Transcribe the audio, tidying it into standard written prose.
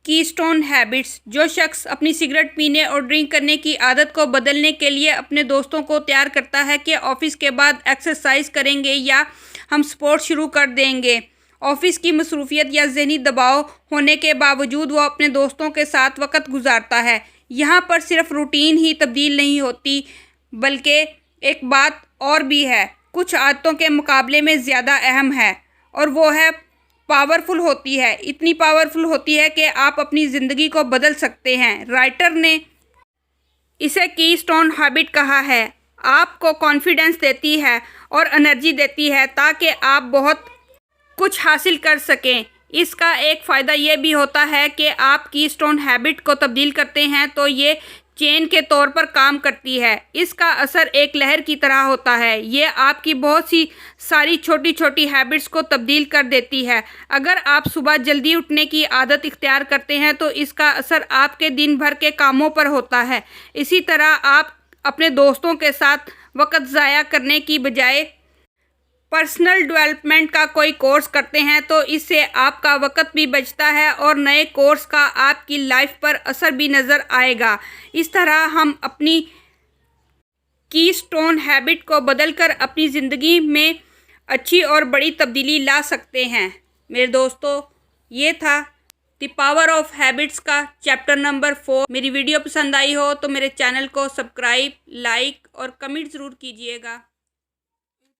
کی stone habits. جو شخص اپنی سگریٹ پینے اور ڈرنک کرنے کی عادت کو بدلنے کے لیے اپنے دوستوں کو تیار کرتا ہے کہ آفس کے بعد ایکسرسائز کریں گے یا ہم اسپورٹ شروع کر دیں گے۔ آفس کی مصروفیت یا ذہنی دباؤ ہونے کے باوجود وہ اپنے دوستوں کے ساتھ وقت گزارتا ہے۔ یہاں پر صرف روٹین ہی تبدیل نہیں ہوتی بلکہ ایک بات اور بھی ہے، کچھ عادتوں کے مقابلے میں زیادہ اہم ہے اور وہ ہے پاورفل ہوتی ہے، اتنی پاورفل ہوتی ہے کہ آپ اپنی زندگی کو بدل سکتے ہیں۔ رائٹر نے اسے کی اسٹون ہیبٹ کہا ہے۔ آپ کو کانفیڈنس دیتی ہے اور انرجی دیتی ہے تاکہ آپ بہت کچھ حاصل کر سکیں۔ اس کا ایک فائدہ یہ بھی ہوتا ہے کہ آپ کی اسٹون ہیبٹ کو تبدیل کرتے ہیں تو یہ چین کے طور پر کام کرتی ہے۔ اس کا اثر ایک لہر کی طرح ہوتا ہے، یہ آپ کی بہت سی ساری چھوٹی چھوٹی ہیبٹس کو تبدیل کر دیتی ہے۔ اگر آپ صبح جلدی اٹھنے کی عادت اختیار کرتے ہیں تو اس کا اثر آپ کے دن بھر کے کاموں پر ہوتا ہے۔ اسی طرح آپ اپنے دوستوں کے ساتھ وقت ضائع کرنے کی بجائے پرسنل ڈیولپمنٹ کا کوئی کورس کرتے ہیں تو اس سے آپ کا وقت بھی بچتا ہے اور نئے کورس کا آپ کی لائف پر اثر بھی نظر آئے گا۔ اس طرح ہم اپنی کی اسٹون ہیبٹ کو بدل کر اپنی زندگی میں اچھی اور بڑی تبدیلی لا سکتے ہیں۔ میرے دوستو، یہ تھا دی پاور آف ہیبٹس کا چیپٹر نمبر 4۔ میری ویڈیو پسند آئی ہو تو میرے چینل کو سبسکرائب، لائک اور کمنٹ ضرور کیجیے گا۔